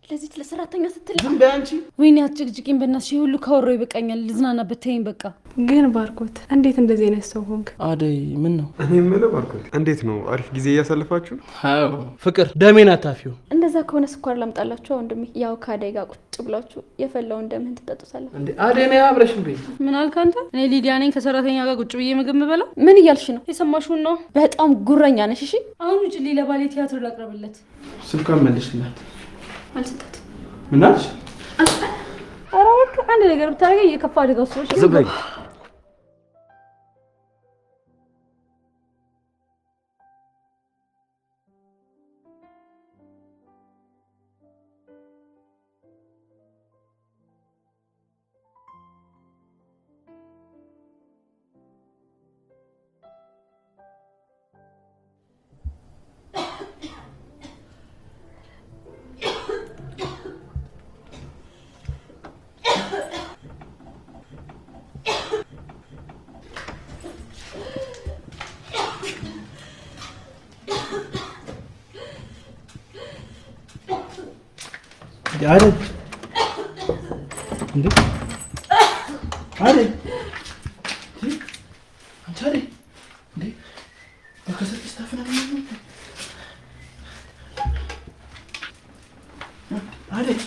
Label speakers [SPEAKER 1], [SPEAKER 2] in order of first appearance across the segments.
[SPEAKER 1] ለዚህ ለሰራተኛ ስትል
[SPEAKER 2] ዝም በይ አንቺ።
[SPEAKER 1] ወይኔ አትጭቅጭቂኝ በእናትሽ። ሁሉ ካወራው ይበቃኛል። ልዝናናበት ተይኝ በቃ።
[SPEAKER 3] ግን ባርኮት እንዴት እንደዚህ አይነት ሰው ሆንክ?
[SPEAKER 2] አደይ ምን ነው?
[SPEAKER 4] እኔ የምለው ባርኮት እንዴት ነው? አሪፍ ጊዜ እያሳለፋችሁ?
[SPEAKER 2] አዎ ፍቅር ደሜን አታፊው።
[SPEAKER 1] እንደዛ ከሆነ ስኳር ላምጣላችሁ ወንድሜ። ያው ከአደይ ጋር ቁጭ ብላችሁ የፈላውን ደምህን ትጠጡታላችሁ።
[SPEAKER 2] እንዴ አደይ ነይ አብረሽን በይ።
[SPEAKER 1] ምን አልክ አንተ? እኔ ሊዲያ ነኝ ከሰራተኛ ጋር ቁጭ ብዬ ምግብ የምበላው። ምን እያልሽ ነው? የሰማሽውን ነው። በጣም ጉረኛ ነሽ። እሺ አሁን ውጭ ለባሌ ቲያትር ላቅርብለት።
[SPEAKER 2] ስልኳን መልሽላት።
[SPEAKER 1] አልሰጣት
[SPEAKER 2] ምን አልሽ?
[SPEAKER 1] ኧረ በቃ አንድ ነገር ብታደርገኝ የከፋ አደጋ ውስጥ ነሽ።
[SPEAKER 2] ዝም በይ። አደይ እንዴ አደይ አንቺ አደይ እንዴ በከሰት ስታፈና ነው አደይ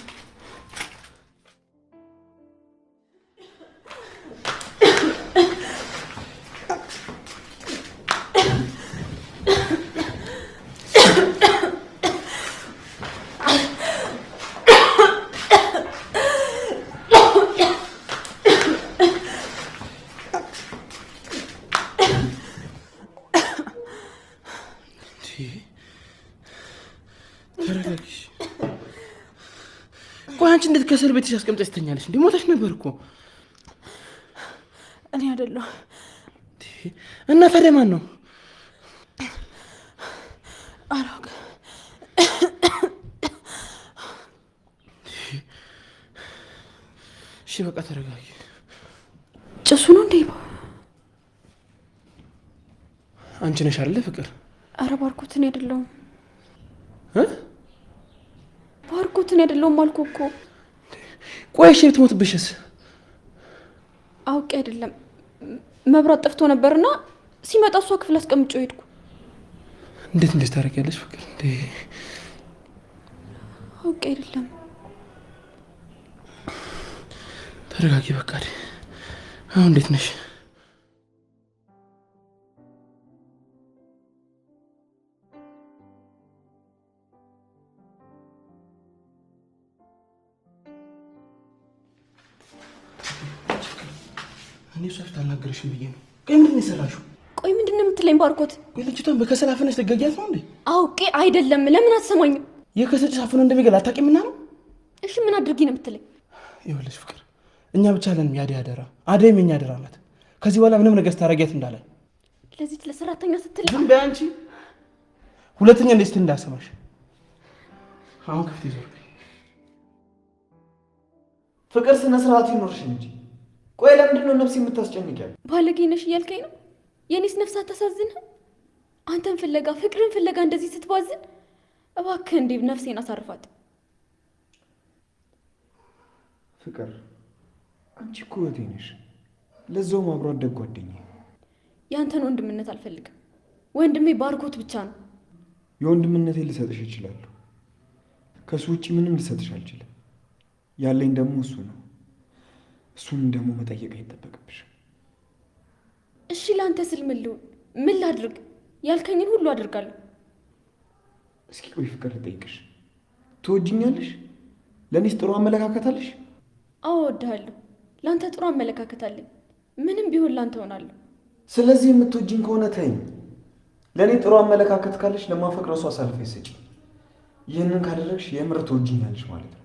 [SPEAKER 2] ተረጋግሽ። ቆይ አንቺ እንዴት ከእስር ቤትሽ አስቀምጠሽ ትተኛለሽ? እንዴ ሞተሽ ነበር እኮ።
[SPEAKER 1] እኔ አይደለሁ።
[SPEAKER 2] እና ታዲያ ማን ነው?
[SPEAKER 1] አላውቅም።
[SPEAKER 2] እሺ በቃ ተረጋጊ።
[SPEAKER 1] ጭሱ ነው እንዴ?
[SPEAKER 2] አንቺ ነሽ አይደለ ፍቅር?
[SPEAKER 1] አረ ባርኮት እኔ አይደለሁም። ባርኮት እኔ አይደለሁም አልኩህ እኮ።
[SPEAKER 2] ቆይ እሺ ብትሞትብሽስ?
[SPEAKER 1] አውቄ አይደለም መብራት ጠፍቶ ነበርና ሲመጣ እሷ ክፍል አስቀምጬው ሄድኩ።
[SPEAKER 2] እንዴት እንደዚህ ታደርጊያለሽ ፍቅር? እንዴ
[SPEAKER 1] አውቄ አይደለም።
[SPEAKER 2] ተረጋጊ በቃ። አሁን እንዴት ነሽ? እኔ እሷ ፊት አልናገርሽም ብዬ ነው። ቆይ ምንድን ነው የሰራሽው?
[SPEAKER 1] ቆይ ምንድን ነው የምትለኝ ባርኮት?
[SPEAKER 2] ቆይ ልጅቷን በከሰል አፍነሽ ትገጊያት ነው እንዴ?
[SPEAKER 1] አውቄ አይደለም። ለምን አትሰማኝም?
[SPEAKER 2] የከሰል ጭስ አፍኖ እንደሚገል አታውቂምና ነው?
[SPEAKER 1] እሺ ምን አድርጊ ነው የምትለኝ?
[SPEAKER 2] ይኸውልሽ ፍቅር እኛ ብቻ አለንም የአደይ አደራ። አደይም የኛ አደራ ናት። ከዚህ በኋላ ምንም ነገር ስታረጊያት እንዳለ
[SPEAKER 1] ለዚህ ለሰራተኛ ስትል
[SPEAKER 2] ዝም በይ አንቺ። ሁለተኛ እንደዚህ እንዳሰማሽ። አሁን ከፍት ይዞር
[SPEAKER 5] ፍቅር ስነ ስርዓት ይኖርሽ እንጂ። ቆይ ለምንድን ነው ነፍስ የምታስጨንቂያል?
[SPEAKER 1] ባለጌ ነሽ እያልከኝ ነው? የኔስ ነፍስ አታሳዝንህ? አንተን ፍለጋ ፍቅርን ፍለጋ እንደዚህ ስትባዝን፣ እባክህ እንዴ ነፍሴን አሳርፋት።
[SPEAKER 5] ፍቅር አንቺ እኮ እህቴ ነሽ፣ ለዛውም አብሮ አደግ ጓደኛዬ።
[SPEAKER 1] ያንተን ወንድምነት አልፈልግም። ወንድሜ ባርኮት ብቻ ነው።
[SPEAKER 5] የወንድምነቴን ልሰጥሽ እችላለሁ። ከሱ ውጭ ምንም ልሰጥሽ አልችልም። ያለኝ ደግሞ እሱ ነው። እሱን ደግሞ መጠየቅ አይጠበቅብሽም።
[SPEAKER 1] እሺ ለአንተ ስል ምን ላድርግ? ያልከኝን ሁሉ አድርጋለሁ።
[SPEAKER 5] እስኪ ቆይ ፍቅር ልጠይቅሽ፣ ትወጂኛለሽ? ለእኔስ ጥሩ አመለካከት አለሽ?
[SPEAKER 1] አዎ እወድሃለሁ። ለአንተ ጥሩ አመለካከት አለኝ። ምንም ቢሆን ለአንተ ሆናለሁ።
[SPEAKER 5] ስለዚህ የምትወጂኝ ከሆነ ተይኝ። ለእኔ ጥሩ አመለካከት ካለሽ ለማፈቅረው ሰው አሳልፈሽ ስጪ። ይህንን ካደረግሽ የምር ትወጂኛለሽ ማለት ነው።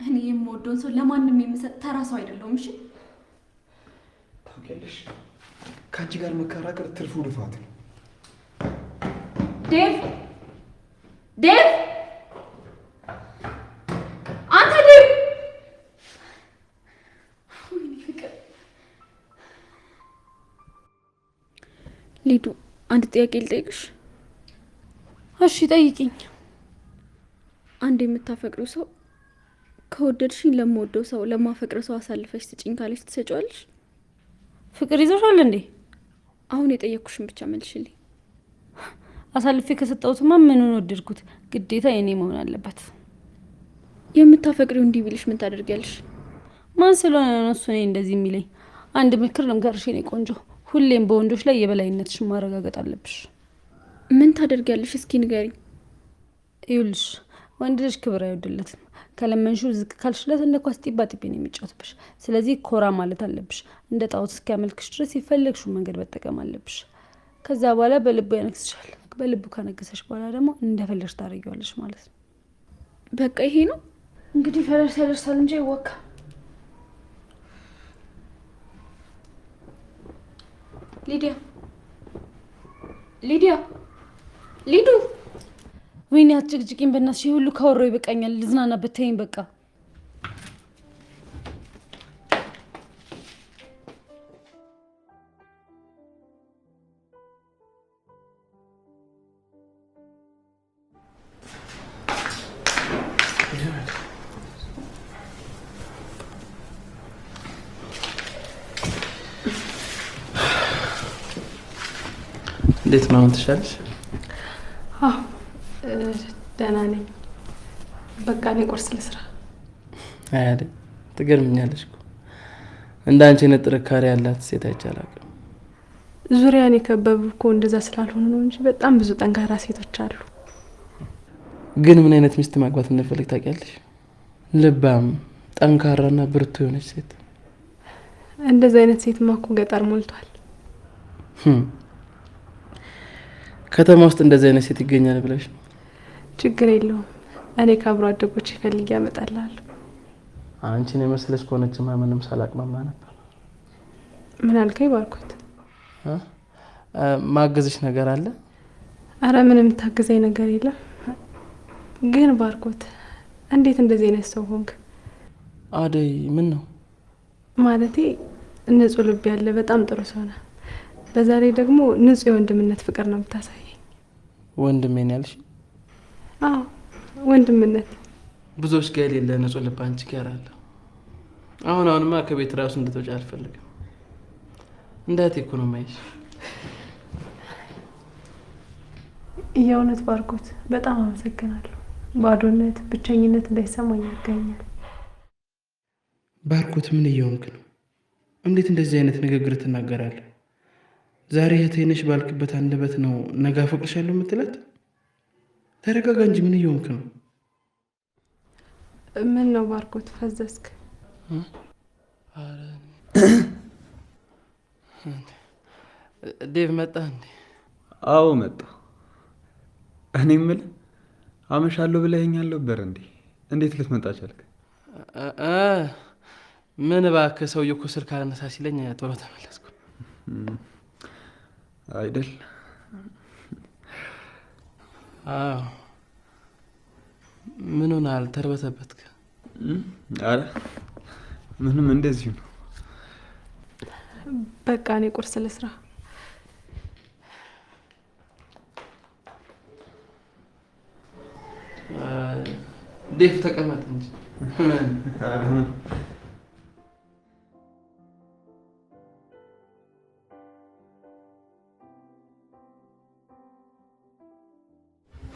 [SPEAKER 1] እኔ የምወደውን ሰው ለማንም የምሰጥ ተራ ሰው አይደለሁም። እሺ
[SPEAKER 5] ታውቂያለሽ፣ ከአንቺ ጋር መከራከር ትርፉ ልፋት ነው።
[SPEAKER 1] ዴቭ ዴቭ፣ አንተ ዴቭ! ሊዱ አንድ ጥያቄ ልጠይቅሽ? እሺ ጠይቂኝ። አንድ የምታፈቅሪው ሰው ከወደድሽኝ ለምወደው ሰው ለማፈቅር ሰው አሳልፈሽ ስጪኝ ካለሽ ትሰጪዋለሽ?
[SPEAKER 6] ፍቅር ይዞሻል እንዴ?
[SPEAKER 1] አሁን የጠየቅኩሽን ብቻ መልሽልኝ።
[SPEAKER 6] አሳልፌ ከሰጠሁትማ ምኑን ወደድኩት? ግዴታ የኔ መሆን አለበት።
[SPEAKER 1] የምታፈቅሪው እንዲህ ቢልሽ ምን ታደርጊያለሽ?
[SPEAKER 6] ማን ስለሆነ ነው እሱ እኔ እንደዚህ የሚለኝ? አንድ ምክር ልምከርሽ የኔ ቆንጆ፣ ሁሌም በወንዶች ላይ የበላይነትሽን ማረጋገጥ አለብሽ።
[SPEAKER 1] ምን ታደርጊያለሽ? እስኪ ንገሪኝ።
[SPEAKER 6] ይኸውልሽ ወንድ ልጅ ክብር አይወድለትም። ከለመንሽው ዝቅ ካልሽለት እንደ ኳስ ጢባ ጢቤ ነው የሚጫወትብሽ። ስለዚህ ኮራ ማለት አለብሽ። እንደ ጣዖት እስኪያመልክሽ ድረስ የፈለግሽው መንገድ መጠቀም አለብሽ። ከዛ በኋላ በልቡ ያነግስሻል። በልቡ ካነገሰሽ በኋላ ደግሞ እንደፈለግሽ ታደርጊዋለሽ ማለት ነው።
[SPEAKER 1] በቃ ይሄ ነው
[SPEAKER 6] እንግዲህ። ፈለግሽ ያደርሳል እንጂ ይወካ።
[SPEAKER 1] ሊዲያ ሊዲያ ሊዱ፣
[SPEAKER 6] ወይኔ አትጭቅጭቂኝ በእናትሽ። ሁሉ ካወራሁ ይበቃኛል። ልዝናናበት ተይኝ በቃ።
[SPEAKER 2] እንዴት ነው? ትሻለሽ?
[SPEAKER 3] አዎ ደህና ነኝ። በቃ እኔ ቁርስ ልስራ።
[SPEAKER 2] አያደ ትገርምኛለሽ እኮ እንደ አንቺ አይነት ጥንካሬ ያላት ሴት አይቻላል።
[SPEAKER 3] ዙሪያን የከበቡ እኮ እንደዛ ስላልሆኑ ነው እንጂ በጣም ብዙ ጠንካራ ሴቶች አሉ።
[SPEAKER 2] ግን ምን አይነት ሚስት ማግባት እንደፈልግ ታውቂያለሽ? ልባም፣ ጠንካራና ብርቱ የሆነች ሴት።
[SPEAKER 3] እንደዛ አይነት ሴትማ እኮ ገጠር ሞልቷል።
[SPEAKER 2] ከተማ ውስጥ እንደዚህ አይነት ሴት ይገኛል ብለሽ ነው?
[SPEAKER 3] ችግር የለውም። እኔ ከአብሮ አደጎች ፈልጌ ያመጣልሃለሁ።
[SPEAKER 2] አንቺን የመሰለች ከሆነችማ ምንም ሳላቅማማ ነበር።
[SPEAKER 3] ምን አልከኝ ባርኮት?
[SPEAKER 2] ማገዝሽ ነገር አለ?
[SPEAKER 3] አረ ምንም ታገዘኝ ነገር የለም። ግን ባርኮት እንዴት እንደዚህ አይነት ሰው ሆንክ?
[SPEAKER 2] አደይ ምን ነው?
[SPEAKER 3] ማለቴ ንጹህ ልብ ያለ በጣም ጥሩ ሰው ነህ። በዛ ላይ ደግሞ ንጹህ የወንድምነት ፍቅር ነው የምታሳየኝ።
[SPEAKER 2] ወንድሜን ያልሽ?
[SPEAKER 3] አዎ ወንድምነት።
[SPEAKER 2] ብዙዎች ጋር የሌለ ንጹህ ልብ አንቺ ጋር አለ። አሁንማ ከቤት ራሱ እንድትወጪ አልፈልግም። እንዳት ኢኮኖሚያሽ
[SPEAKER 3] የእውነት ባርኮት በጣም አመሰግናለሁ። ባዶነት፣ ብቸኝነት እንዳይሰማኝ ያገኛል።
[SPEAKER 2] ባርኮት ምን እየሆንክ ነው? እንዴት እንደዚህ አይነት ንግግር ትናገራለህ? ዛሬ እህቴ ነሽ ባልክበት አንደበት ነው ነገ አፈቅርሻለሁ የምትላት? ተረጋጋ እንጂ ምን እየሆንክ ነው?
[SPEAKER 3] ምን ነው ባርኮት ፈዘዝክ?
[SPEAKER 2] ዴቭ መጣ እንዴ?
[SPEAKER 5] አዎ መጣ። እኔ የምልህ አመሻለሁ ብለኸኛል ነበር እንዴ? እንዴት ልትመጣ ቻልክ?
[SPEAKER 2] ምን እባክህ፣ ሰውዬው እኮ ስልክ አላነሳ ሲለኝ ቶሎ ተመለስኩ።
[SPEAKER 5] አይደል?
[SPEAKER 2] አዎ። ምን ሆነሃል? ተርበተበትክ?
[SPEAKER 5] አረ ምንም፣ እንደዚሁ ነው።
[SPEAKER 3] በቃ እኔ ቁርስ ልስራ።
[SPEAKER 2] ዴቭ ተቀመጥ እንጂ።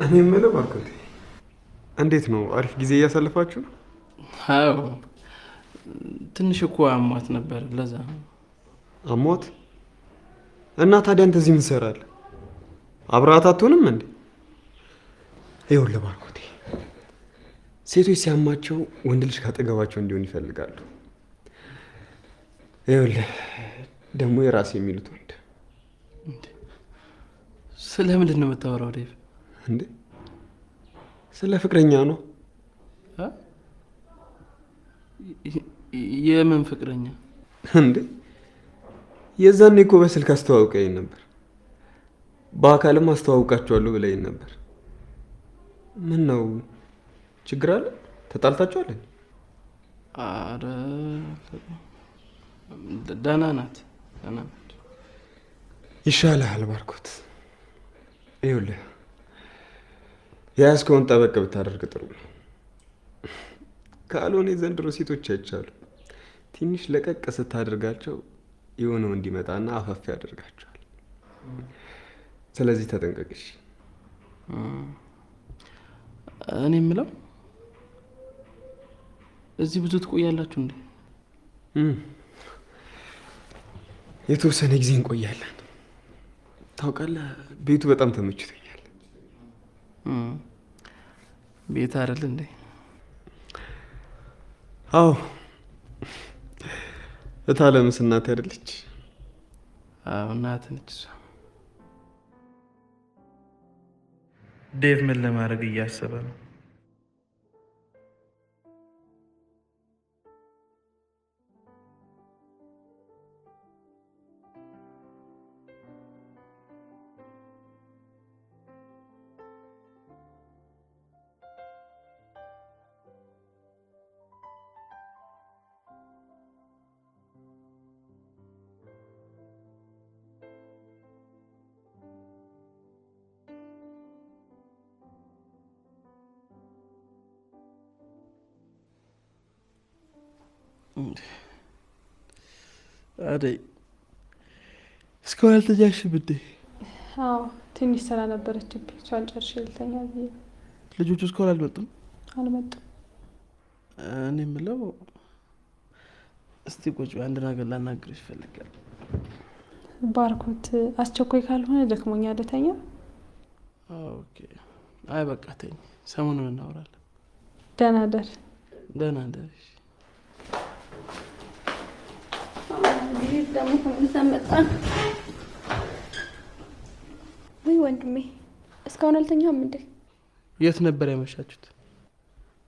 [SPEAKER 4] እኔ የምለው ባርኮቴ እንዴት ነው? አሪፍ ጊዜ እያሳለፋችሁ ነው?
[SPEAKER 2] አዎ ትንሽ እኮ አሟት ነበር፣ ለዛ ነው።
[SPEAKER 4] አሟት? እና ታዲያ አንተ እዚህ ምን ትሰራለህ? አብረሃት አትሆንም እንዴ? ይኸውልህ ባርኮቴ፣ ሴቶች ሲያማቸው ወንድ ልጅ ካጠገባቸው እንዲሆን ይፈልጋሉ። ይኸውልህ ደግሞ የራሴ የሚሉት ወንድ።
[SPEAKER 2] ስለምንድን ነው የምታወራው ዴቭ?
[SPEAKER 4] እንዴ ስለ ፍቅረኛ ነው።
[SPEAKER 2] የምን ፍቅረኛ
[SPEAKER 4] እንዴ? የዛኔ እኮ በስልክ አስተዋውቀኝ ነበር፣ በአካልም አስተዋውቃቸዋለሁ ብለኝ ነበር። ምን ነው ችግር አለ? ተጣልታችኋል?
[SPEAKER 2] አረ ደህና ናት።
[SPEAKER 4] ይሻልሃል ባርኮት። ይኸውልህ የያዝከውን ጠበቅ ብታደርግ ጥሩ ነው። ካልሆነ የዘንድሮ ሴቶች አይቻሉ ትንሽ ለቀቅ ስታደርጋቸው የሆነው እንዲመጣና አፈፍ ያደርጋቸዋል። ስለዚህ ተጠንቀቅሽ።
[SPEAKER 2] እኔ የምለው እዚህ ብዙ ትቆያላችሁ እንዴ?
[SPEAKER 4] የተወሰነ ጊዜ እንቆያለን። ታውቃለህ፣ ቤቱ በጣም ተመችቶኛል።
[SPEAKER 2] ቤት አይደል እንዴ?
[SPEAKER 4] አዎ፣ እታለምስ እናቴ አይደለች?
[SPEAKER 2] አዎ እናት ነች። ዴቭ ምን ለማድረግ እያሰበ ነው? አደይ እስካሁን አልተኛሽም እንዴ?
[SPEAKER 3] አዎ ትንሽ ስራ ነበረችብኝ። እሷን ጨርሼ ልተኛ ብዬ።
[SPEAKER 2] ልጆቹ እስካሁን አልመጡም?
[SPEAKER 3] አልመጡም።
[SPEAKER 2] እኔ የምለው እስቲ ቁጭ አንድ ነገር ላናግርሽ ይፈልጋል።
[SPEAKER 3] ባርኮት አስቸኳይ ካልሆነ ደክሞኛ ልተኛ።
[SPEAKER 2] ኦኬ። አይ በቃ ተኝ፣ ሰሞኑን እናወራለን።
[SPEAKER 3] ደህና ደር።
[SPEAKER 2] ደህና ደር።
[SPEAKER 1] ደግሞ ተመልሰን መጣን። ወይ ወንድሜ እስካሁን አልተኛም እንዴ?
[SPEAKER 2] የት ነበር ያመሻችሁት?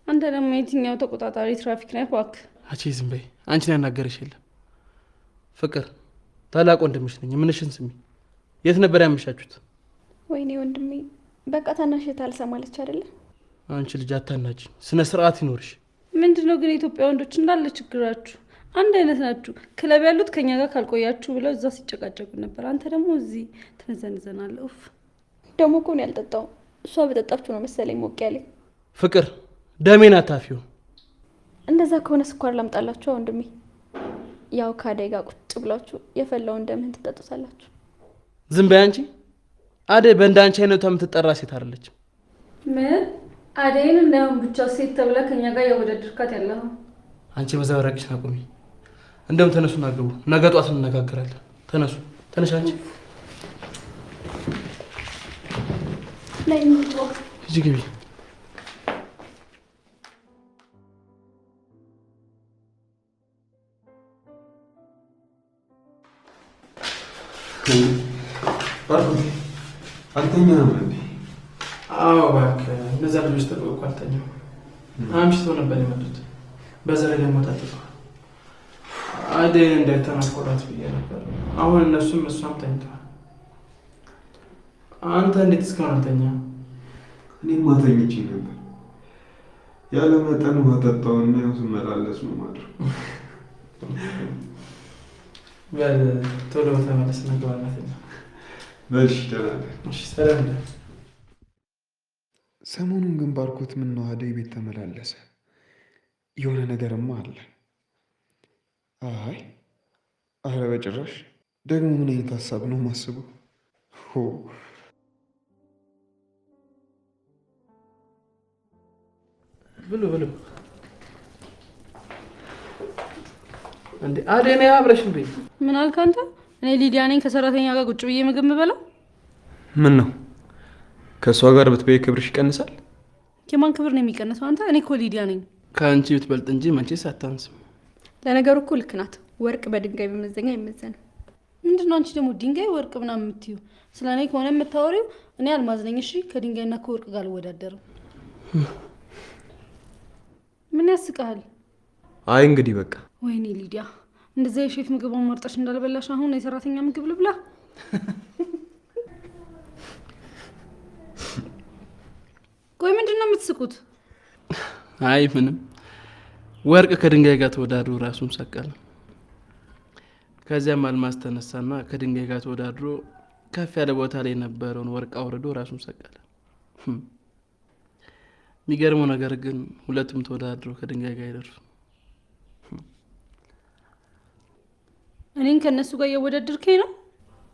[SPEAKER 6] አንተ ደግሞ የትኛው ተቆጣጣሪ ትራፊክ ነህ? እባክህ
[SPEAKER 2] አቺ ዝም በይ። አንቺን ያናገረሽ የለም። ፍቅር ታላቅ ወንድምሽ ነኝ፣ ምንሽን ስሚ። የት ነበር ያመሻችሁት?
[SPEAKER 1] ወይኔ ወንድሜ በቃ ታናሽ ታልሰማለች አይደለ?
[SPEAKER 2] አንቺ ልጅ አታናጅ፣ ስነ ስርዓት ይኖርሽ።
[SPEAKER 6] ምንድነው ግን የኢትዮጵያ ወንዶች እንዳለ ችግራችሁ አንድ አይነት ናችሁ። ክለብ ያሉት ከኛ ጋር ካልቆያችሁ ብለው እዛ ሲጨቃጨቁ ነበር። አንተ ደግሞ እዚህ ትነዘንዘናለህ። ኡፍ
[SPEAKER 1] ደግሞ እኮ ነው ያልጠጣው። እሷ በጠጣችሁ ነው መሰለኝ ሞቅ ያለኝ።
[SPEAKER 2] ፍቅር ደሜን አታፊው።
[SPEAKER 1] እንደዛ ከሆነ ስኳር ላምጣላችሁ ወንድሜ። ያው ከአደይ ጋር ቁጭ ብላችሁ የፈላውን ደምህን ትጠጡታላችሁ።
[SPEAKER 2] ዝም በይ አንቺ። አደይ በእንደ አንቺ አይነቷ የምትጠራ ሴት አይደለችም።
[SPEAKER 6] ምን አደይን እንዳይሆን ብቻ ሴት ተብላ ከኛ ጋር ያወዳድርካት ያለው
[SPEAKER 2] አንቺ መዘበራቅሽን አቁሚ። እንደውም ተነሱና ግቡ። ነገ ጧት እንነጋገራለን። ተነሱ። ተነሽ አንቺ።
[SPEAKER 1] ላይ ነው
[SPEAKER 2] ሂጂ ግቢ።
[SPEAKER 4] አልተኛም እንዴ?
[SPEAKER 2] አዎ እባክህ፣ እነዛ ልጆች ተጠብቀው አልተኛም። አምሽተው ነበር የመጡት። በዛ ላይ ደግሞ ታጥተዋል። አደይን እንዳይተናኮላት ብዬ ነበር። አሁን እነሱም እሷም ተኝተዋል። አንተ እንዴት እስካሁን አልተኛም?
[SPEAKER 4] እኔማ ተኝቼ ነበር። ያለ መጠን ውሃ ጠጣሁና ያው ስመላለስ ነው ማድረግ።
[SPEAKER 2] በል ቶሎ ተመለስ፣ ነገባና ተኛ።
[SPEAKER 4] በልሽ ደህና ነህ?
[SPEAKER 2] እሺ ሰላም ነህ?
[SPEAKER 5] ሰሞኑን ግን ባርኮት ምን ነው አደይ ቤት ተመላለሰ? የሆነ ነገርማ አለ። አይ አረ በጭራሽ። ደግሞ ምን አይነት ሀሳብ ነው ማስበው?
[SPEAKER 2] ብሉ ብሉ። እንዴ አደይ ነይ አብረሽ እንዴ?
[SPEAKER 6] ምን አልክ አንተ? እኔ ሊዲያ ነኝ ከሰራተኛ ጋር ቁጭ ብዬ ምግብ የምበላው።
[SPEAKER 4] ምን ነው ከእሷ ጋር ብትበይ ክብርሽ ይቀንሳል?
[SPEAKER 6] የማን ክብር ነው የሚቀንሰው? አንተ እኔ እኮ ሊዲያ ነኝ።
[SPEAKER 2] ከአንቺ ብትበልጥ እንጂ መቼስ አታንስም።
[SPEAKER 1] ለነገሩ እኮ ልክ ናት። ወርቅ በድንጋይ በመዘኛ አይመዘንም።
[SPEAKER 6] ምንድነው አንቺ ደግሞ ድንጋይ ወርቅ ምናምን የምትዩ? ስለ እኔ ከሆነ የምታወሪው እኔ አልማዝ ነኝ። እሺ ከድንጋይና ከወርቅ ጋር አልወዳደርም። ምን ያስቃል?
[SPEAKER 4] አይ እንግዲህ በቃ።
[SPEAKER 6] ወይኔ ሊዲያ እንደዛ የሼፍ ምግብ አማርጠሽ እንዳልበላሽ አሁን የሰራተኛ ምግብ ልብላ? ቆይ ምንድነው የምትስቁት?
[SPEAKER 2] አይ ምንም። ወርቅ ከድንጋይ ጋር ተወዳድሮ ራሱን ሰቀለ። ከዚያም አልማዝ ተነሳና ከድንጋይ ጋር ተወዳድሮ ከፍ ያለ ቦታ ላይ የነበረውን ወርቅ አውርዶ ራሱን ሰቀለ። የሚገርመው ነገር ግን ሁለቱም ተወዳድረው ከድንጋይ ጋር አይደርሱም።
[SPEAKER 6] እኔን ከእነሱ ጋር እያወዳደርከኝ ነው?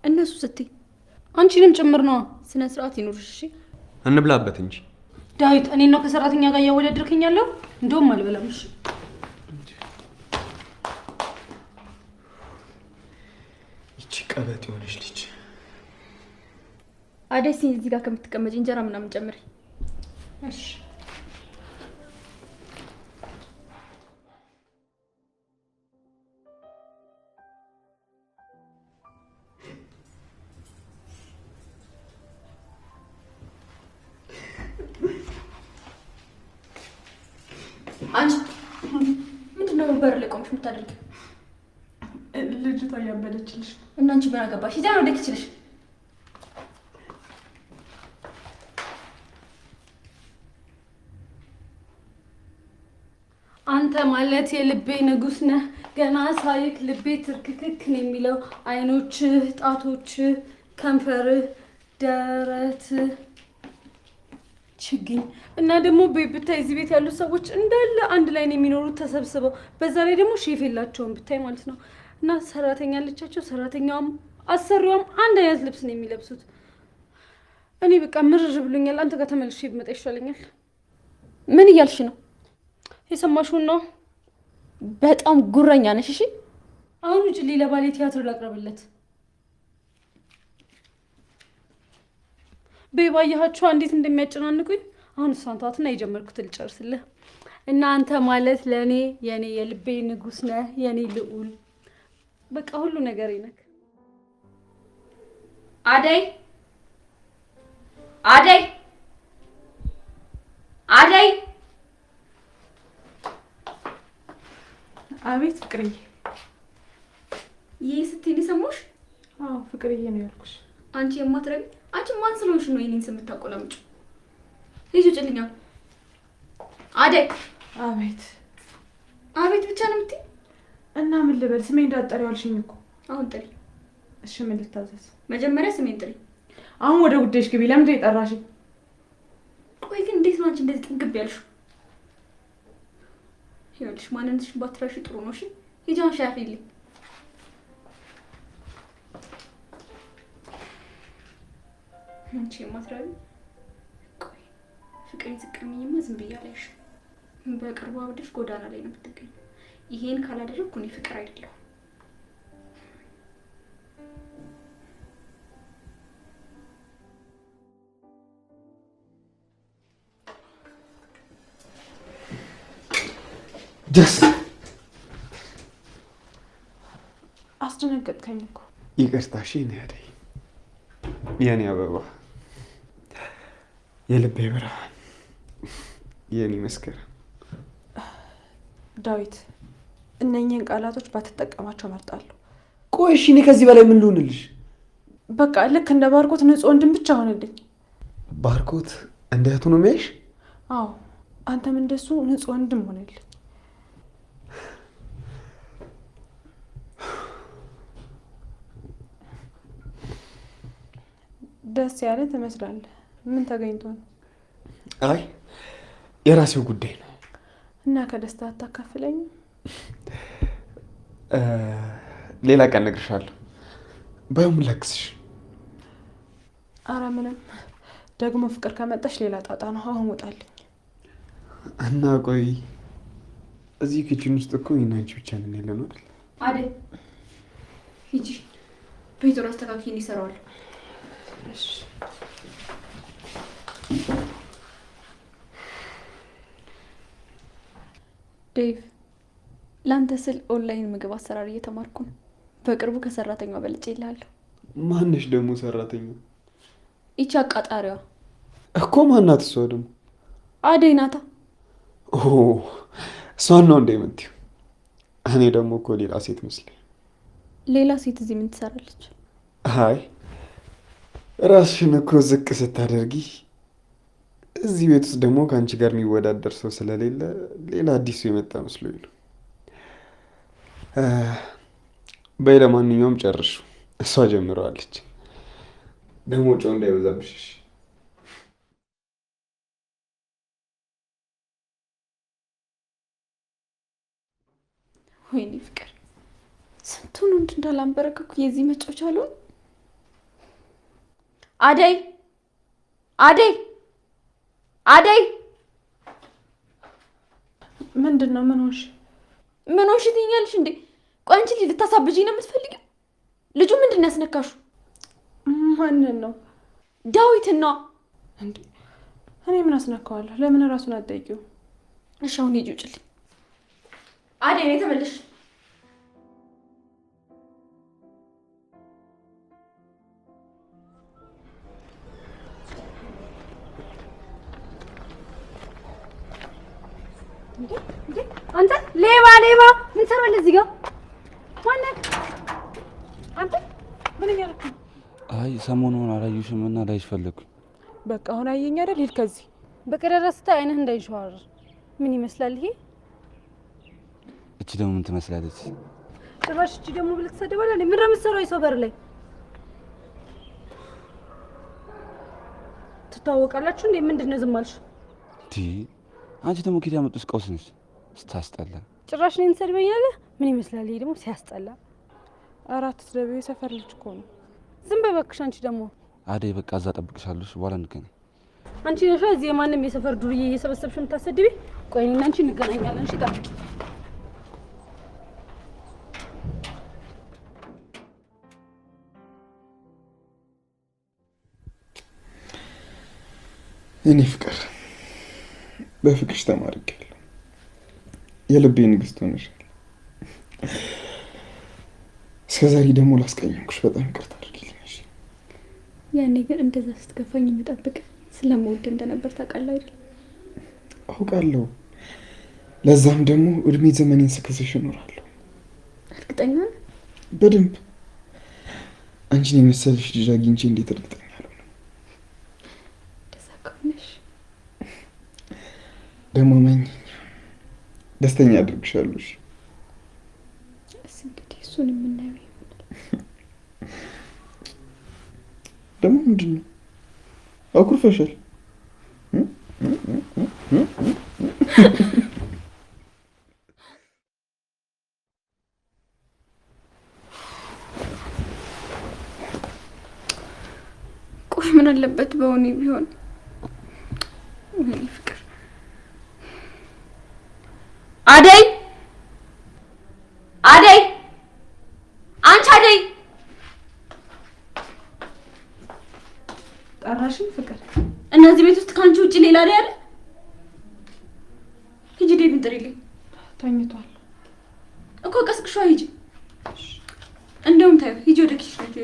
[SPEAKER 1] እነሱ ስትይ
[SPEAKER 6] አንቺንም ጭምር ነዋ።
[SPEAKER 1] ስነ ስርዓት ይኑርሽ እሺ።
[SPEAKER 4] እንብላበት እንጂ
[SPEAKER 6] ዳዊት፣ እኔን ነው ከሰራተኛ ጋር እያወዳደርከኝ ያለው? እንደውም አልበላም። እሺ
[SPEAKER 4] ይቺ ቀበጥ የሆነች ልጅ።
[SPEAKER 1] አደይ እዚህ ጋር ከምትቀመጭ እንጀራ ምናምን ጨምሪ።
[SPEAKER 6] እሺ
[SPEAKER 1] አንቺ ምንድነው በር ላይ ቆምሽ የምታደርጊው?
[SPEAKER 3] ልጅቷ እያበደችልሽ
[SPEAKER 1] እና አንቺ ምን አገባሽ? ይዛ ነው ደክችልሽ።
[SPEAKER 6] አንተ ማለት የልቤ ንጉስ ነህ። ገና ሳይክ ልቤ ትርክክክ ነው የሚለው። አይኖች፣ ጣቶች፣ ከንፈር፣ ደረት፣ ችግኝ እና ደግሞ ብታይ እዚህ ቤት ያሉት ሰዎች እንዳለ አንድ ላይ ነው የሚኖሩት ተሰብስበው። በዛ ላይ ደግሞ ሼፍ የላቸውም ብታይ ማለት ነው። እና ሰራተኛ አለቻቸው። ሰራተኛዋም አሰሪዋም አንድ አይነት ልብስ ነው የሚለብሱት። እኔ በቃ ምርር ብሎኛል። አንተ ጋር ተመልሼ ብመጣ ይሻለኛል።
[SPEAKER 1] ምን እያልሽ ነው?
[SPEAKER 6] የሰማሽውን ነው።
[SPEAKER 1] በጣም ጉረኛ ነሽ። እሺ
[SPEAKER 6] አሁን ውጭ ሌላ ባሌ ቲያትር ላቅርብለት። በባያቸው እንዴት እንደሚያጨናንቁኝ። አሁን እሷን ተዋትና የጀመርኩትን ልጨርስልህ። እና አንተ ማለት ለእኔ የኔ የልቤ ንጉስ ነህ፣ የኔ ልዑል፣ በቃ ሁሉ ነገር ነህ።
[SPEAKER 1] አደይ አደይ አደይ!
[SPEAKER 3] አቤት ፍቅርዬ።
[SPEAKER 1] ይህ ስትይኝ ሰሞሽ?
[SPEAKER 3] አዎ ፍቅርዬ ነው ያልኩሽ።
[SPEAKER 1] አንቺ የማትረቢ አንቺ ማን ስለሆንሽ ነው የኔን ስም የምታቆላምጪው? ሂጂ ውጭልኝ። አደይ!
[SPEAKER 3] አቤት
[SPEAKER 1] አቤት ብቻ ነው የምትይኝ?
[SPEAKER 3] እና ምን ልበል? ስሜ እንዳትጠሪው አልሽኝ እኮ።
[SPEAKER 1] አሁን ጥሪ።
[SPEAKER 3] እሺ ምን ልታዘዝ?
[SPEAKER 1] መጀመሪያ ስሜን ጥሪ።
[SPEAKER 3] አሁን ወደ ጉዳይሽ ግቢ። ለምንድን ነው የጠራሽኝ?
[SPEAKER 1] ቆይ ግን እንዴት ነው አንቺ እንደዚህ ጥንግብ ያልሽው? ይኸውልሽ ማንነትሽን ባትረሺ ጥሩ ነው። እሺ ሂጂ አሁን ሻይ አፍይልኝ። አንቺ የማትረቢ። ቆይ ፍቅሬን ስቀሚኝማ ዝም ብዬ አላይሽም። በቅርቡ አብደሽ ጎዳና ላይ ነው የምትገኝ። ይሄን ካላደረግኩ እኔ ፍቅር አይደለሁ።
[SPEAKER 4] ደስ
[SPEAKER 3] አስደነገጥከኝ እኮ።
[SPEAKER 5] ይቅርታ። እሺ ነው ያደይ፣ የኔ አበባ፣ የልቤ ብርሃን፣ የኔ መስከረም።
[SPEAKER 3] ዳዊት እነኚህን ቃላቶች ባትጠቀማቸው መርጣለሁ።
[SPEAKER 4] ቆይ እሺ እኔ ከዚህ በላይ ምን ልሆንልሽ?
[SPEAKER 3] በቃ ልክ እንደ ባርኮት ንጹህ ወንድም ብቻ ሆነልኝ።
[SPEAKER 4] ባርኮት እንደ እህቱ ነው የሚያይሽ?
[SPEAKER 3] አዎ አንተም እንደሱ ንጹህ ወንድም ሆነልኝ። ደስ ያለ ትመስላለህ። ምን ተገኝቶ ነው?
[SPEAKER 4] አይ የራሴው ጉዳይ ነው።
[SPEAKER 3] እና ከደስታ አታካፍለኝም?
[SPEAKER 5] ሌላ ቀን እነግርሻለሁ። ባይሆን ላግዝሽ።
[SPEAKER 3] አረ ምንም። ደግሞ ፍቅር ከመጣሽ ሌላ ጣጣ ነው። አሁን ውጣልኝ።
[SPEAKER 5] እና ቆይ እዚህ ኪችን ውስጥ እኮ እኔና አንቺ ብቻ ነን ያለነው አይደል?
[SPEAKER 1] አደይ ሂጂ፣ ቤቱን አስተካክዬ እሰራዋለሁ።
[SPEAKER 3] እሺ
[SPEAKER 1] ዴቭ፣ ለአንተ ስል ኦንላይን ምግብ አሰራር እየተማርኩ ነው። በቅርቡ ከሰራተኛዋ በልጬ እልሃለሁ።
[SPEAKER 5] ማነሽ ደግሞ ሰራተኛ?
[SPEAKER 1] ይቺ አቃጣሪዋ
[SPEAKER 5] እኮ ማናት? እሷ ደግሞ
[SPEAKER 1] አደይ ናታ።
[SPEAKER 5] እሷን ነው እንደ የምትይው? እኔ ደግሞ እኮ ሌላ ሴት መስለኝ።
[SPEAKER 1] ሌላ ሴት እዚህ ምን ትሰራለች?
[SPEAKER 5] አይ ራስሽን እኮ ዝቅ ስታደርጊ እዚህ ቤት ውስጥ ደግሞ ከአንቺ ጋር የሚወዳደር ሰው ስለሌለ ሌላ አዲሱ የመጣ መስሎኝ ነው። በይ ለማንኛውም ጨርሹ። እሷ ጀምረዋለች። ደግሞ ጨው እንዳይበዛብሽ።
[SPEAKER 1] ወይኔ ፍቅር ስንቱን ወንድ እንዳላንበረከኩ የዚህ መጫወቻ አልሆን። አደይ አደይ አደይ!
[SPEAKER 3] ምንድን ነው? ምን ሆንሽ?
[SPEAKER 1] ምን ሆንሽ ትይኛለሽ እንዴ? ቆይ አንቺ ልታሳብጂኝ ነው የምትፈልጊው? ልጁ ምንድን ነው ያስነካሹ?
[SPEAKER 3] ማንን ነው?
[SPEAKER 1] ዳዊትን ነዋ።
[SPEAKER 3] እንዴ እኔ ምን አስነካዋለሁ? ለምን ራሱን አትጠይቂው?
[SPEAKER 1] እሺ አሁን ሂጂ ውጭልኝ። አደይ ነይ ተመለሽ።
[SPEAKER 6] አንተ ሌባ ሌባ! ምን ትሰራለህ እዚህ ጋር? ማነህ አንተ?
[SPEAKER 3] ምን እያደረክ ነው?
[SPEAKER 7] አይ ሰሞኑን አላየሁሽም እና ላይሽ ፈለግኩኝ።
[SPEAKER 3] በቃ አሁን አየኝ አይደል? ሂድ ከዚህ።
[SPEAKER 6] በቀዳዳ ስታይ አይንህ እንዳይንሸዋረር። ምን ይመስላል ይሄ?
[SPEAKER 7] እቺ ደግሞ ምን ትመስላለች?
[SPEAKER 6] ጭራሽ እቺ ደግሞ ብለህ ትሰደባለህ። ምን ነው የምትሰራው የሰው በር ላይ? ትተዋወቃላችሁ እንዴ? ምንድን ነው ዝም አልሽ?
[SPEAKER 7] አንቺ ደግሞ ኬት ያመጡሽ ቀውስ ነሽ። ስታስጠላ።
[SPEAKER 6] ጭራሽ እኔን ትሰድበኛለህ? ምን ይመስላል ይሄ ደግሞ ሲያስጠላ።
[SPEAKER 3] አራት ስለበይ ሰፈር ልጅ እኮ ነው።
[SPEAKER 6] ዝም በይ እባክሽ። አንቺ ደግሞ
[SPEAKER 7] አደይ በቃ እዛ ጠብቅሻለሽ፣ በኋላ እንገናኝ።
[SPEAKER 6] አንቺ ነሽ እዚህ የማንም የሰፈር ዱርዬ እየሰበሰብሽ የምታሰድቢ። ቆይ እኔና አንቺ እንገናኛለን። እሺ ጠብቂ።
[SPEAKER 5] እኔ ፍቅር በፍቅርሽ ተማርኬያለሁ። የልቤ ንግስት ሆነሻል። እስከዛሬ ደግሞ ላስቀየምኩሽ በጣም ይቅርታ አድርጊልኝ።
[SPEAKER 1] ያኔ ግን እንደዛ ስትገፋኝ የምጠብቅ ስለምወድ እንደነበር ታውቃለህ አይደል?
[SPEAKER 5] አውቃለሁ። ለዛም ደግሞ እድሜ ዘመኔን ስከስሽ እኖራለሁ።
[SPEAKER 1] እርግጠኛ ነህ?
[SPEAKER 5] በደንብ። አንቺን የመሰለሽ ልጅ አግኝቼ እንዴት እርግጠኛ አልሆንም?
[SPEAKER 1] እንደዛ ከሆነሽ
[SPEAKER 5] ደግሞ መኝ ደስተኛ አድርግሻለሁ።
[SPEAKER 1] እስ እንግዲህ እሱን የምናየው ይሆናል።
[SPEAKER 5] ደግሞ ምንድን ነው አኩርፈሻል?
[SPEAKER 1] ቆይ ምን አለበት በእውኔ ቢሆን? ወይኔ ፍቅር። አደይ አደይ! አንቺ አደይ!
[SPEAKER 3] ጠራሽኝ ፍቅር?
[SPEAKER 1] እነዚህ ቤት ውስጥ ከአንቺ ውጭ ሌላ ላይ አለ? ሂጂ ዴቪን ጥሪልኝ።
[SPEAKER 3] ተኝቷል
[SPEAKER 1] እኮ ቀስቅሿ። ሂጂ። እንደውም ታዩ ሂጂ ወደ ኪችን ሂጂ።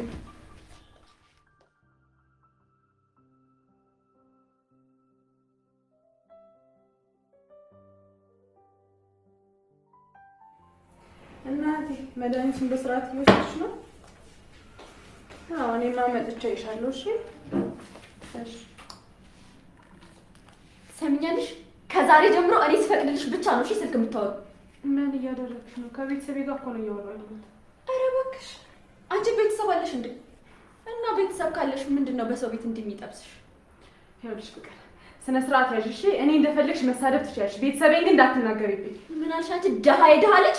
[SPEAKER 3] እናቴ መድኃኒቱን በስርዓት እየወሰድሽ ነው? አዎ እኔማ መጥቼ ይሻለሁ። እሺ እሺ።
[SPEAKER 1] ትሰሚኛለሽ? ከዛሬ ጀምሮ እኔ ስፈቅድልሽ ብቻ ነው እሺ ስልክ የምታወሪው።
[SPEAKER 3] ምን እያደረግሽ ነው? ከቤተሰቤ ጋር እኮ ነው እያወራሁ ያለሁት።
[SPEAKER 1] ኧረ እባክሽ አንቺ ቤተሰብ አለሽ እንዴ? እና ቤተሰብ ካለሽ ምንድን ነው በሰው ቤት እንደሚጠብስሽ?
[SPEAKER 3] ይኸውልሽ ፍቅር ስነ ስርዓት ያዥ እሺ። እኔ እንደፈለግሽ መሳደብ ትችያለሽ፣ ቤተሰቤን ግን እንዳትናገሪብኝ።
[SPEAKER 1] ምን አልሽ አንቺ ደሃ የደሃ ልጅ?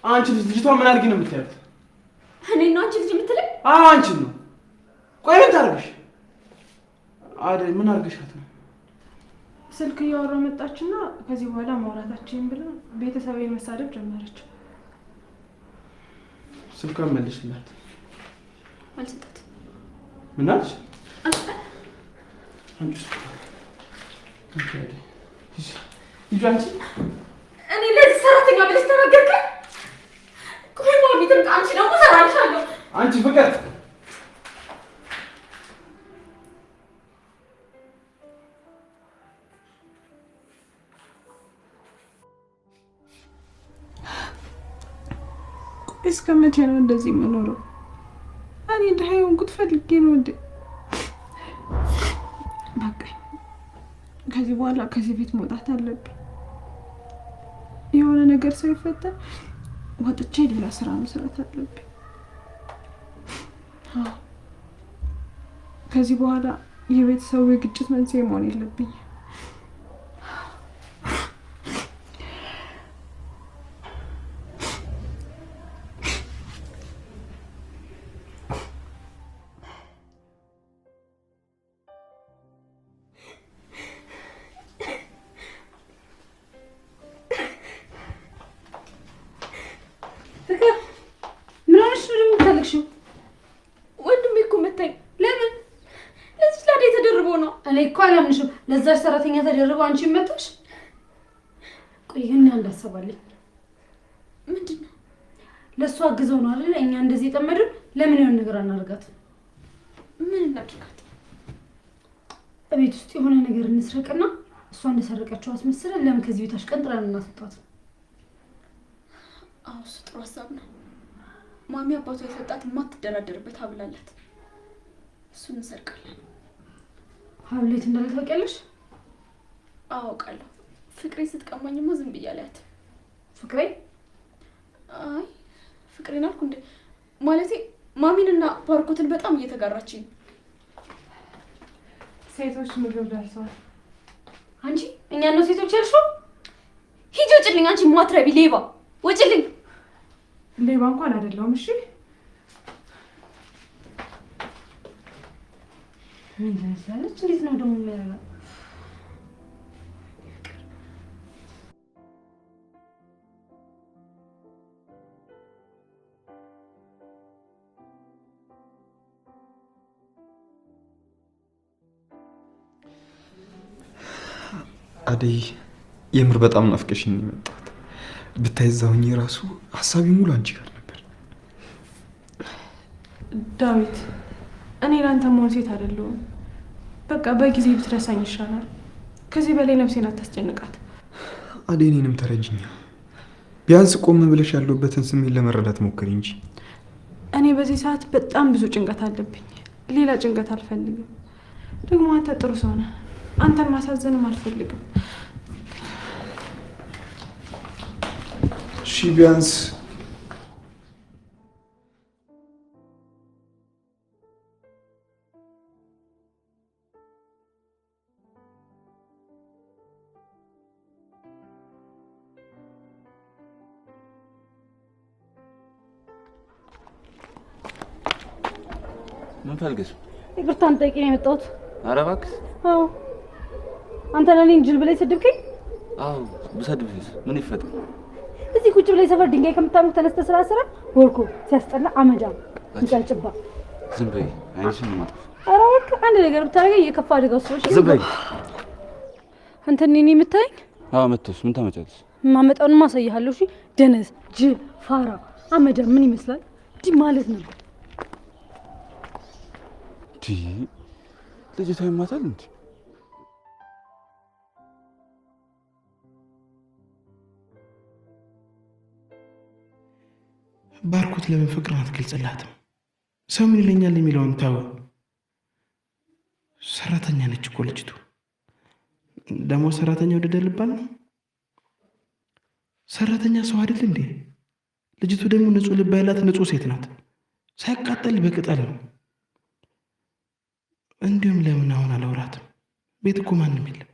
[SPEAKER 2] አንቺ ልጅቷ ምን አድርጊ ነው የምታያት?
[SPEAKER 1] እኔ ነው አንቺ ልጅ የምትለኝ?
[SPEAKER 2] አዎ አንቺን ነው። ቆይ ምን ታደርግሽ? አደይ ምን አድርገሻት ነው?
[SPEAKER 3] ስልክ እያወራሁ መጣችና ከዚህ በኋላ ማውራታችን ብላ ቤተሰቤን መሳደብ ጀመረች።
[SPEAKER 2] ስልኳን መልሽላት።
[SPEAKER 1] አልሰጣትም።
[SPEAKER 2] ምን አልሽ? አንቺ ሂጂ አንቺ።
[SPEAKER 1] እኔ ለዚህ ሰራተኛ ብለሽ ተናገርከኝ? ቆይ ማሚ ትምጣ። አንቺ ደግሞ እሰራልሻለሁ።
[SPEAKER 2] አንቺ ፍቅር
[SPEAKER 3] እስከ መቼ ነው እንደዚህ የምኖረው? እኔ ድሀ የሆንኩት ፈልጌ ነው እንዴ? በቃ ከዚህ በኋላ ከዚህ ቤት መውጣት አለብኝ። የሆነ ነገር ሳይፈጠር ወጥቼ ሌላ ስራ መስራት አለብኝ። ከዚህ በኋላ የቤተሰቡ የግጭት መንስኤ መሆን የለብኝም።
[SPEAKER 6] እኔ እኮ አላምንሽም። ለዛች ሰራተኛ ተደረገው አንቺ መጣሽ። ቆይ ይሄን እንዳሰባለኝ ምንድነው? ለሷ አግዘው ነው አይደል? እኛ እንደዚህ የጠመድን ለምን የሆነ ነገር አናርጋት?
[SPEAKER 1] ምን እናድርጋት?
[SPEAKER 6] እቤት ውስጥ የሆነ ነገር እንስረቅና እሷ እንደሰረቀችው አስመስለን ለምን ከዚህ ቤት አሽቀንጥረን እናስወጣት?
[SPEAKER 1] አዎ እሱ ጥሩ ሀሳብ ነው። ማሚ አባቷ የሰጣት የማትደራደርበት ሀብል አላት። እሱን እንሰርቃለን።
[SPEAKER 6] ሀብል የት እንዳለ ታውቂያለሽ?
[SPEAKER 1] አዎ አውቃለሁ። ፍቅሬ ስትቀማኝማ ዝም ብዬ አላያትም።
[SPEAKER 6] ፍቅሬ?
[SPEAKER 1] አይ ፍቅሬን አልኩ እንዴ? ማለቴ ማሚንና ባርኮትን በጣም እየተጋራችኝ።
[SPEAKER 3] ሴቶች ምግብ ደርሰዋል።
[SPEAKER 6] አንቺ እኛ ነው ሴቶች ያልሽው? ሂጂ ውጭልኝ! አንቺ ማትረቢ ሌባ ውጭልኝ!
[SPEAKER 3] ሌባ እንኳን አይደለሁም። እሺ
[SPEAKER 6] ምን ትመስላለች? እንዴት ነው ደግሞ የሚያደርገው?
[SPEAKER 5] አደይ የምር በጣም ናፍቀሽኝ ነው የመጣሁት። ብታይዛውኝ ራሱ ሀሳቢ ሙሉ አንቺ ጋር ነበር።
[SPEAKER 3] ዳዊት፣ እኔ ላንተ መሆን ሴት አይደለሁም። በቃ በጊዜ ብትረሳኝ ይሻላል። ከዚህ በላይ ነፍሴን አታስጨንቃት።
[SPEAKER 5] አደይ እኔንም ተረጅኛ። ቢያንስ ቆም ብለሽ ያለሁበትን ስሜት ለመረዳት ሞክሪ እንጂ።
[SPEAKER 3] እኔ በዚህ ሰዓት በጣም ብዙ ጭንቀት አለብኝ። ሌላ ጭንቀት አልፈልግም። ደግሞ አንተ ጥሩ ሰው ነህ። አንተን ማሳዘንም አልፈልግም።
[SPEAKER 5] እሺ ቢያንስ
[SPEAKER 7] ምን ፈልገሽ?
[SPEAKER 6] ይቅርታን ጠይቄ ነው የመጣሁት።
[SPEAKER 7] ኧረ እባክሽ።
[SPEAKER 6] አዎ አንተ ለኔ እንጅል ብለህ ሰድብከኝ?
[SPEAKER 7] አዎ ብሰድብሽ ምን ይፈጠር?
[SPEAKER 6] እዚህ ቁጭ ብለህ ሰፈር ድንጋይ ከምታምቅ ተነስተህ ስራ ስራ። ወርኮ ሲያስጠላ አመጃ እንጨልጭባ።
[SPEAKER 7] ዝም በይ፣ አይንሽን ማጥፍ።
[SPEAKER 6] ኧረ እባክህ አንድ ነገር ብታደርገኝ የከፋ አደጋ ውስጥ ነሽ።
[SPEAKER 7] ዝም በይ።
[SPEAKER 6] አንተ እኔን የምታየኝ?
[SPEAKER 7] አዎ መጥተሽ ምን ታመጫለሽ?
[SPEAKER 6] የማመጣውንም አሳይሃለሁ። እሺ ደነዝ፣ ጅል፣ ፋራ፣ አመጃ ምን ይመስላል? እንዲህ ማለት ነው።
[SPEAKER 7] ልጅቷ ይማታል እንዴ?
[SPEAKER 2] ባርኮት ለምን ፍቅርን አትገልጽላትም? ሰው ምን ይለኛል የሚለውን ተው። ሰራተኛ ነች እኮ ልጅቱ። ደግሞ ሰራተኛ ወደ ደልባል ነው። ሰራተኛ ሰው አይደል እንዴ? ልጅቱ ደግሞ ንጹህ ልብ ያላት ንጹህ ሴት ናት። ሳይቃጠል በቅጠል ነው። እንዲሁም ለምን አሁን አላወራትም? ቤት እኮ ማንም የለም።